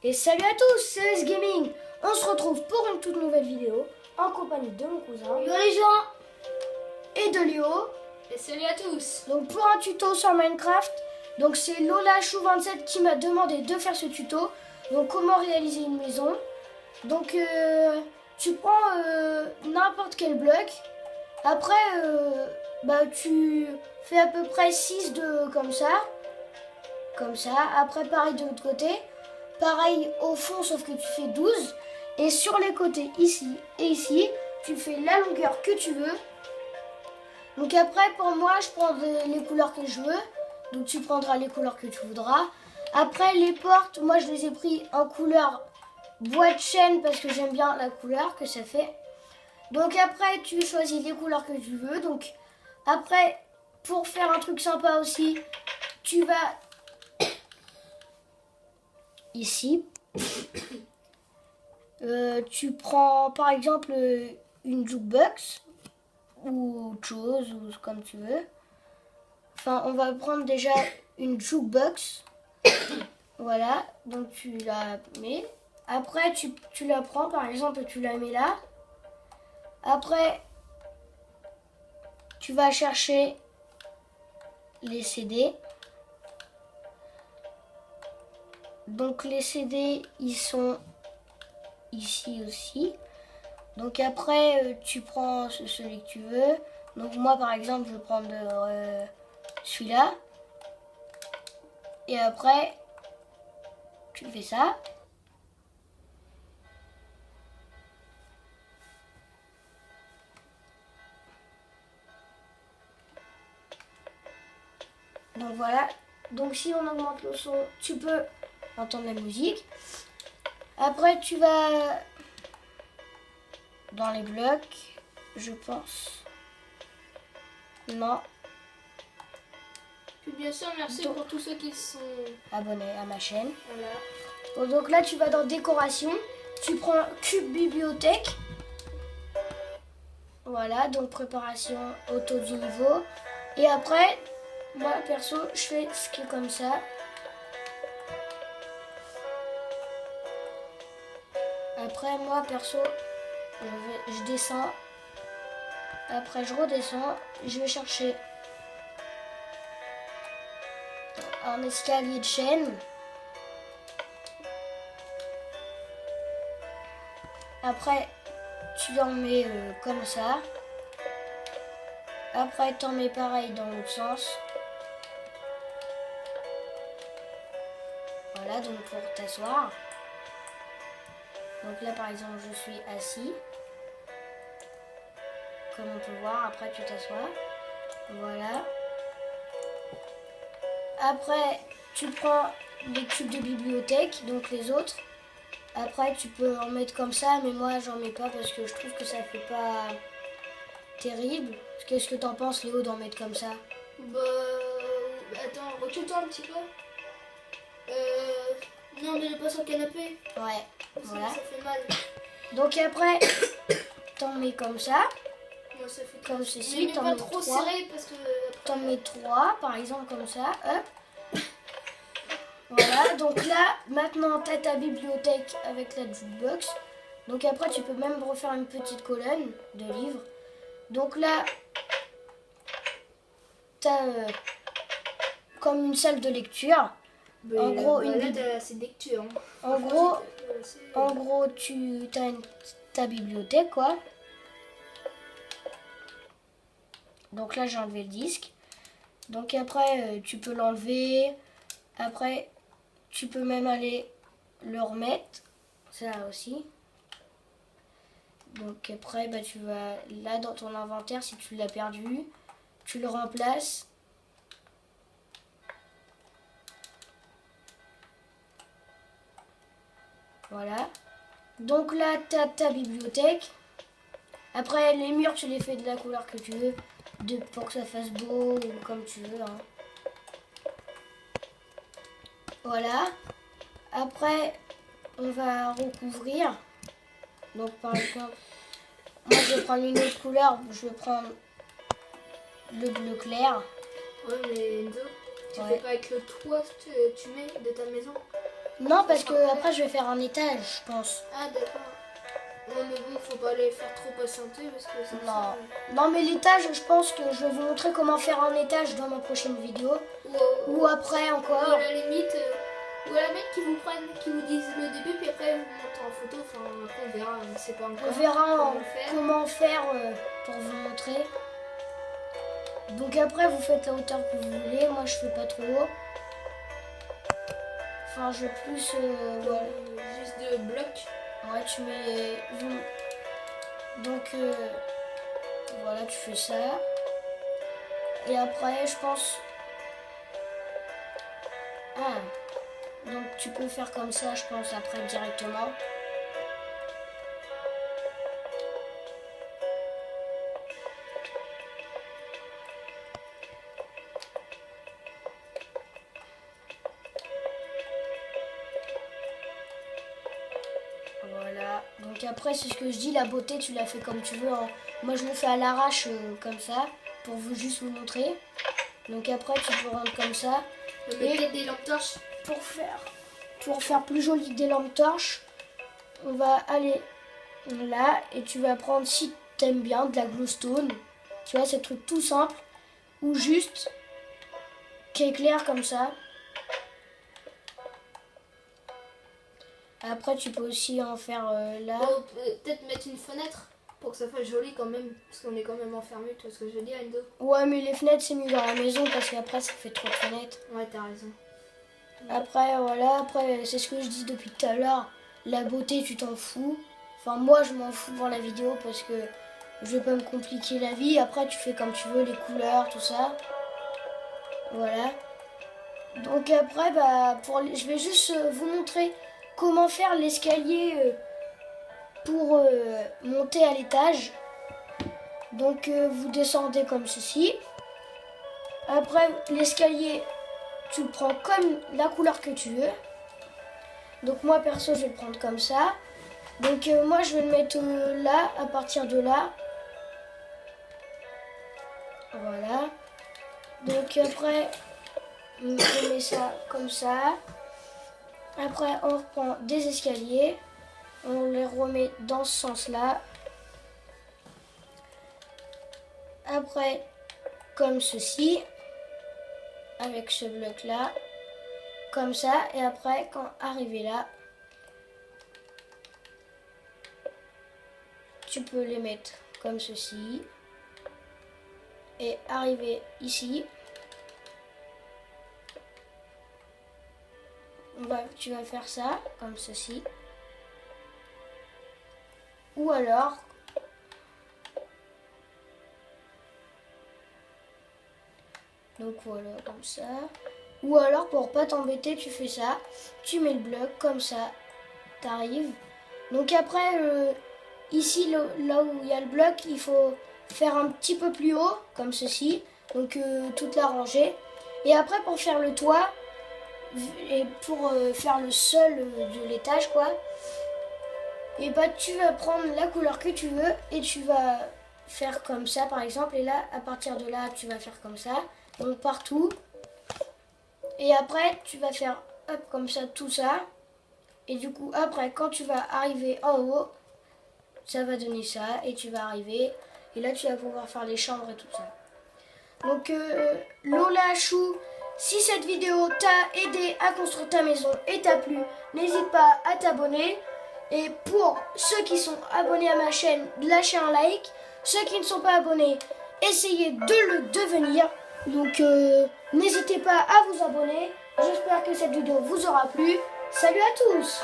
Et salut à tous, c'est S Gaming. On se retrouve pour une toute nouvelle vidéo en compagnie de mon cousin Yo les gens et de Léo. Et salut à tous. Donc pour un tuto sur Minecraft, donc c'est LolaChou27 qui m'a demandé de faire ce tuto. Donc comment réaliser une maison. Donc tu prends n'importe quel bloc. Après tu fais à peu près 6 de comme ça. Comme ça. Après pareil de l'autre côté. Pareil au fond sauf que tu fais 12. Et sur les côtés ici et ici, tu fais la longueur que tu veux. Donc après pour moi je prends les couleurs que je veux. Donc tu prendras les couleurs que tu voudras. Après les portes, moi je les ai pris en couleur bois de chêne parce que j'aime bien la couleur que ça fait. Donc après tu choisis les couleurs que tu veux. Donc après pour faire un truc sympa aussi, tu vas ici. Tu prends par exemple une jukebox ou autre chose ou comme tu veux. Enfin on va prendre déjà une jukebox. Voilà, donc tu la mets. Après tu la prends par exemple, tu la mets là. Après tu vas chercher les CD. Donc les CD ils sont ici aussi. Donc après tu prends celui que tu veux. Donc moi par exemple je vais prendre celui-là. Et après tu fais ça. Donc voilà. Donc si on augmente le son, tu peux entendre la musique. Après tu vas dans les blocs, je pense. Non. Puis bien sûr merci Donc, pour tous ceux qui sont abonnés à ma chaîne. voilà. Bon, donc là tu vas dans décoration, tu prends cube bibliothèque. Voilà, donc préparation auto du niveau. Et après, moi perso, je fais ce qui est comme ça. Après, moi perso, je descends. Après, je redescends. Je vais chercher un escalier de chaîne. Après, tu en mets comme ça. Après, tu en mets pareil dans l'autre sens. Voilà, donc pour t'asseoir. Donc là, par exemple, je suis assis. Comme on peut voir, après tu t'assois. Voilà. Après, tu prends les cubes de bibliothèque, donc les autres. Après, tu peux en mettre comme ça, mais moi, j'en mets pas parce que je trouve que ça fait pas terrible. Qu'est-ce que t'en penses, Léo, d'en mettre comme ça? Bah attends, recule-toi un petit peu. Non mais pas sur le canapé. Ouais, voilà. Ça fait mal. Donc après, t'en mets comme ça. Moi ça fait Comme ceci. mais T'en pas mets trop 3. serré parce que T'en mets 3, par exemple, comme ça. Hop. Voilà, donc là, maintenant, tu as ta bibliothèque avec la jukebox. Donc après, tu peux même refaire une petite colonne de livres. Donc là, tu as comme une salle de lecture. mais En gros, là t'as assez de lecture. Hein. En gros, tu as ta bibliothèque, quoi. Donc là, j'ai enlevé le disque. Donc après, tu peux l'enlever. Après, tu peux même aller le remettre. Ça aussi. Donc après, tu vas là dans ton inventaire, si tu l'as perdu, tu le remplaces. Voilà. Donc là, tu as ta bibliothèque. Après, les murs, tu les fais de la couleur que tu veux, pour que ça fasse beau ou comme tu veux. Hein. Voilà. Après, on va recouvrir. Donc par exemple, moi je vais prendre une autre couleur. Je vais prendre le bleu clair. Ouais mais Enzo, tu fais pas avec le toit que tu mets de ta maison? Non, parce que après je vais faire un étage, je pense. Ah d'accord. Non mais bon, faut pas les faire trop patienter parce que ça. Non. Non, mais l'étage, je pense que je vais vous montrer comment faire un étage dans ma prochaine vidéo. Ou après Ou encore. à la limite, qui vous prennent, qui vous disent le début, puis après vous montez en photo. Enfin, après on verra, on ne sait pas encore. On verra comment faire. comment faire pour vous montrer. Donc après, vous faites la hauteur que vous voulez. Moi, je fais pas trop haut. Enfin, je vais plus... voilà. Juste de blocs. Ouais, tu mets... Donc, voilà, tu fais ça. Et après, je pense... Ah. Donc, tu peux faire comme ça, je pense, après, directement. Voilà. Donc après, c'est ce que je dis, la beauté, tu la fais comme tu veux. Hein. Moi, je le fais à l'arrache, comme ça, pour vous juste vous montrer. Donc après, tu peux rendre comme ça. Et des lampes torches. Pour faire plus joli des lampes torches, on va aller là et tu vas prendre, si t'aimes bien, de la glowstone. Tu vois, c'est truc tout simple. Ou juste qui éclaire comme ça. Après, tu peux aussi en faire là. Peut-être mettre une fenêtre pour que ça fasse joli quand même. Parce qu'on est quand même enfermé, tu vois ce que je veux dire, Endo? Ouais, mais les fenêtres, c'est mieux dans la maison parce qu'après, ça fait trop de fenêtres. Ouais, t'as raison. Après, voilà, après, c'est ce que je dis depuis tout à l'heure. La beauté, tu t'en fous. Enfin, moi, je m'en fous pour la vidéo parce que je vais pas me compliquer la vie. Après, tu fais comme tu veux, les couleurs, tout ça. Voilà. Donc après, bah, je vais juste vous montrer comment faire l'escalier pour monter à l'étage. Donc, vous descendez comme ceci. Après, l'escalier, tu le prends comme la couleur que tu veux. Donc moi perso je vais le prendre comme ça. Donc moi je vais le mettre là, à partir de là. Voilà. Donc après on met ça comme ça. Après on reprend des escaliers. On les remet dans ce sens là. Après comme ceci. Avec ce bloc là. Comme ça, et après, quand arrivé là, tu peux les mettre comme ceci. Et arriver ici, tu vas faire ça, comme ceci. Ou alors, donc voilà, comme ça. Ou alors, pour pas t'embêter, tu fais ça. Tu mets le bloc, comme ça, t'arrives. Donc après, ici, là où il y a le bloc, il faut faire un petit peu plus haut, comme ceci. Donc toute la rangée. Et après, pour faire le toit, et pour faire le sol de l'étage, quoi, et bah tu vas prendre la couleur que tu veux et tu vas faire comme ça, par exemple. Et là, à partir de là, tu vas faire comme ça. Donc partout. Et après, tu vas faire hop comme ça, tout ça. Et du coup, après, quand tu vas arriver en haut, ça va donner ça. Et tu vas arriver. Et là, tu vas pouvoir faire les chambres et tout ça. Donc, Lola Chou, si cette vidéo t'a aidé à construire ta maison et t'a plu, n'hésite pas à t'abonner. Et pour ceux qui sont abonnés à ma chaîne, lâchez un like. Ceux qui ne sont pas abonnés, essayez de le devenir. Donc n'hésitez pas à vous abonner. J'espère que cette vidéo vous aura plu. Salut à tous!